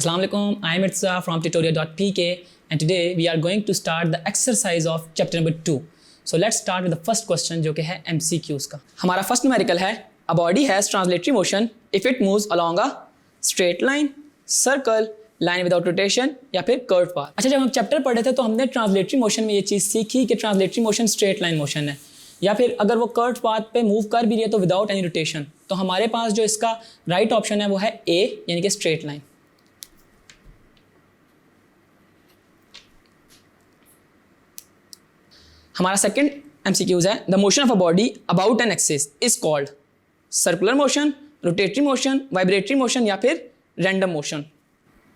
Assalamualaikum, I am Irza from tutorial.pk and today we are going to start the exercise of chapter number 2. So let's start with the first question जो कि है MCQs का. हमारा first numerical है a body has translatory motion if it moves along a straight line, circle, line without rotation या फिर curved path. अच्छा, जब हम चैप्टर पढ़े थे तो हमने ट्रांसलेटरी मोशन में ये चीज़ सीखी कि translatory motion straight line motion है या फिर अगर वो कर्व पाथ पे मूव कर भी रही है तो विदाउट एनी रोटेशन. तो हमारे पास जो इसका राइट ऑप्शन है वो है ए यानी कि स्ट्रेट लाइन. हमारा सेकंड एमसीक्यूज है the motion of a body about an axis is called circular motion, rotatory motion, vibratory motion या फिर रैंडम मोशन.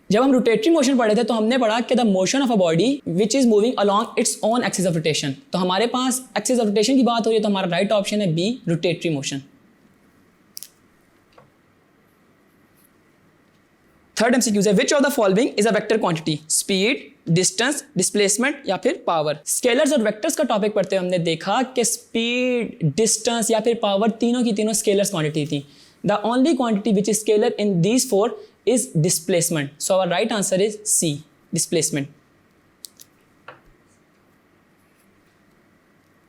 जब हम रोटेटरी मोशन पढ़े थे तो हमने पढ़ा कि the motion of a body which is moving along its own axis of rotation. तो हमारे पास एक्सिस ऑफ रोटेशन की बात हो रही है तो हमारा राइट ऑप्शन है B rotatory motion. Third MCQs है which of the following is a vector quantity, speed, distance, displacement या फिर पावर. स्केलर्स और वेक्टर्स का टॉपिक पढ़ते हुए हमने देखा कि स्पीड, डिस्टेंस या फिर पावर तीनों की तीनों स्केलर्स क्वांटिटी थी. The only quantity which is scalar in these four is displacement. So our right answer is C, displacement.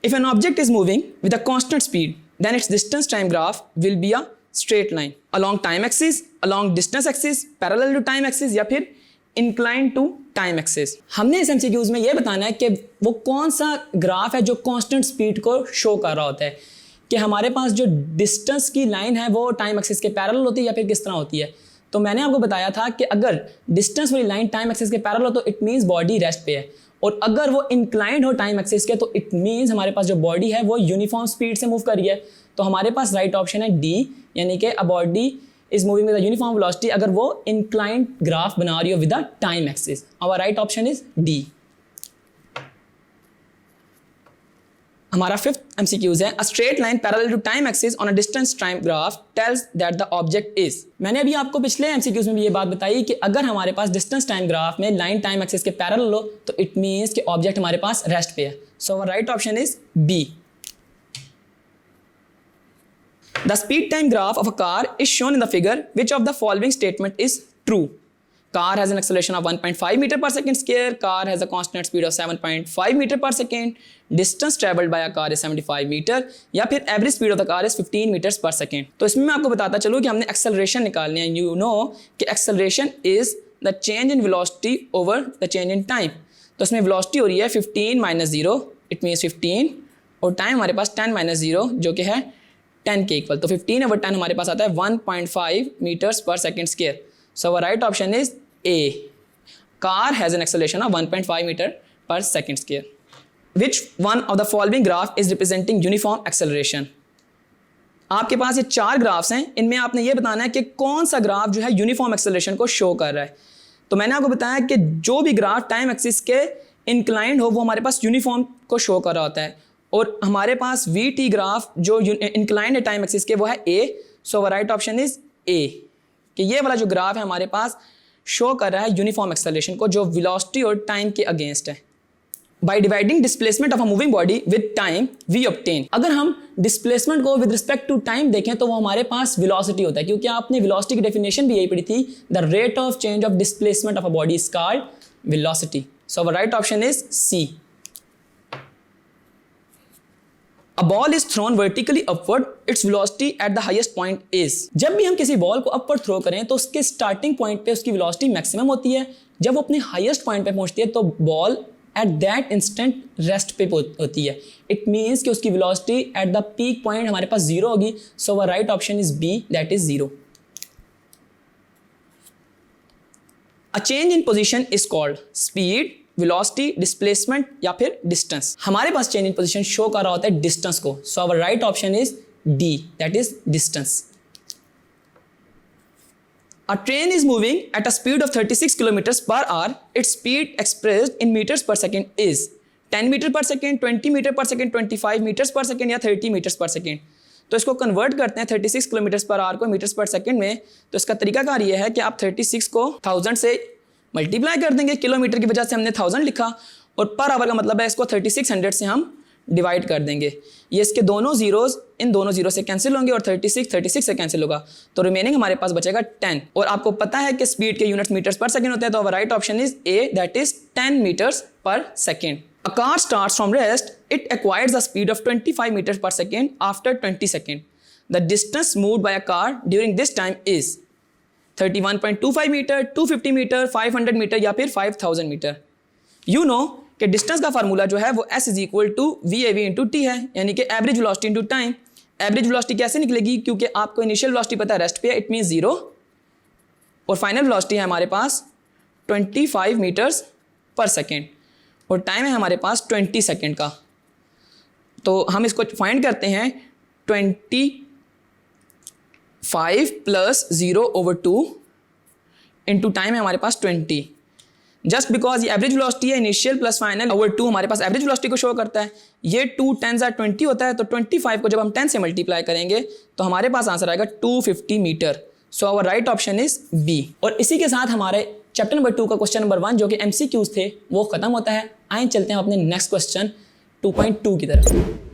If an object is moving with a constant speed, then its distance time graph will be a straight line along time axis, along distance axis, parallel to time axis या फिर inclined to time axis. हमने इस MCQs में ये बताना है कि वो कौन सा ग्राफ है जो constant speed को शो कर रहा होता है, कि हमारे पास जो डिस्टेंस की लाइन है वो टाइम एक्सिस के पैरेलल होती है या फिर किस तरह होती है. तो मैंने आपको बताया था कि अगर डिस्टेंस वाली लाइन टाइम एक्सिस के पैरेलल हो तो इट मीन्स बॉडी रेस्ट पे है, और अगर वो इंक्लाइंड हो टाइम एक्सिस के तो इट मीन्स हमारे पास जो बॉडी है वो यूनिफॉर्म स्पीड से मूव कर रही है. तो हमारे पास राइट ऑप्शन है डी यानी कि a body is moving with a uniform velocity अगर वो इंक्लाइंड ग्राफ बना रही हो with a time axis. Our right option is D. हमारा फिफ्थ एमसीक्यूज है a straight line parallel to time axis on a distance time graph tells that the object is. मैंने अभी आपको पिछले एमसीक्यूज में भी ये बात बताई कि अगर हमारे पास डिस्टेंस टाइम ग्राफ में लाइन टाइम एक्सिस के पैरेलल हो तो इट मीन्स कि ऑब्जेक्ट हमारे पास रेस्ट पे है. So our right option is B. The speed time graph of a car is shown in the figure which of the following statement is true. Car has an acceleration of 1.5 meter per second square. Car has a constant speed of 7.5 meter per second. Distance traveled by a car is 75 meter. या फिर average speed of the car is 15 meters per second. तो इसमें मैं आपको बताता चलूँ कि हमने acceleration निकालनी है. You know कि acceleration is the change in velocity over the change in time. तो इसमें velocity हो रही है 15 minus 0. It means 15 और time हमारे पास 10 minus 0 जो कि है 10 के इक्वल. तो 15 over 10 हमारे पास आता है 1.5 meters per second square. So our right option is A. Car has an acceleration of 1.5 meter per second square. Which one of the following graph is representing uniform acceleration? आपके पास ये चार graphs हैं, इनमें आपने ये बताना है कि कौन सा ग्राफ जो है यूनिफॉर्म एक्सेलरेशन को शो कर रहा है. तो मैंने आपको बताया कि जो भी ग्राफ टाइम एक्सिस के इंक्लाइंड हो वो हमारे पास यूनिफॉर्म को शो कर रहा होता है, और हमारे पास वी टी ग्राफ जो इंक्लाइंड है टाइम एक्सिस के वो है ए. सो राइट ऑप्शन इज ए, कि ये वाला जो ग्राफ है हमारे पास शो कर रहा है यूनिफॉर्म एक्सेलरेशन को जो वेलोसिटी और टाइम के अगेंस्ट है. By dividing displacement of a moving body with time we obtain. अगर हम डिस्प्लेसमेंट को विद रिस्पेक्ट टू टाइम देखें तो वो हमारे पास वेलोसिटी होता है, क्योंकि आपने वेलोसिटी की डेफिनेशन भी यही पढ़ी थी, the rate of change of displacement of a body is called velocity. So our right option is C. A ball is thrown vertically upward. Its velocity at the highest point is. जब भी हम किसी ball को upward throw करें तो उसके starting point पे उसकी वेलोसिटी मैक्सिमम होती है. जब वो अपने हाईएस्ट पॉइंट पे पहुंचती है तो ball at that instant rest पे होती है. इट मीन्स कि उसकी velocity at the peak point हमारे पास जीरो होगी. So our right option is B, that is zero. A change in position is called speed, velocity, displacement या फिर डिस्टेंस. हमारे पास चेंज इन पोजीशन शो कर रहा होता है डिस्टेंस को. So our right option is D, that is distance. A train is moving at a speed of 36 kilometres per hour. Its speed expressed in metres per second is 10 metre per second, 20 metre per second, 25 metres per second या 30 metres per second. तो इसको convert करते हैं 36 kilometres per our को metres per second में. तो इसका तरीकाकार ये है कि आप 36 को 1000 से मल्टीप्लाई कर देंगे. किलोमीटर की वजह से हमने 1000 लिखा और पर आवर का मतलब है इसको 3600 से हम डिवाइड कर देंगे, ये इसके दोनों जीरोस इन दोनों जीरो से कैंसिल होंगे और 36 से कैंसिल होगा, तो रिमेनिंग हमारे पास बचेगा 10। और आपको पता है कि स्पीड के यूनिट्स मीटर्स पर सेकंड होते हैं, तो our right option is A, that is 10 metres per second. A car starts from rest, it acquires a speed of 25 meters per second after 20 seconds. The distance moved by a car during this time is 31.25 metre, 250 metre, 500 metre या फिर 5000 metre. You know कि distance का formula जो है वो s is equal to V A V into T है, यानी कि average velocity into time. Average velocity कैसे निकलेगी, क्योंकि आपको इनिशियल वेलोसिटी पता है रेस्ट पे, इट मीन 0, और फाइनल वेलोसिटी है हमारे पास 25 मीटर्स पर सेकेंड, और टाइम है हमारे पास 20 सेकेंड का। तो हम इसको फाइंड करते हैं, 25 प्लस 0/2 इंटू टाइम है हमारे पास 20। जस्ट बिकॉज ये एवरेज वेलोसिटी है, इनिशियल प्लस फाइनल ओवर 2 हमारे पास एवरेज वेलोसिटी को शो करता है। ये 2 10s are 20 होता है, तो 25 को जब हम 10 से मल्टीप्लाई करेंगे तो हमारे पास आंसर आएगा 250 metre. So our right option is B. और इसी के साथ हमारे चैप्टर नंबर 2 का क्वेश्चन नंबर 1 जो कि MCQs थे वो खत्म होता है। आइए चलते हैं अपने नेक्स्ट क्वेश्चन 2.2 की तरफ।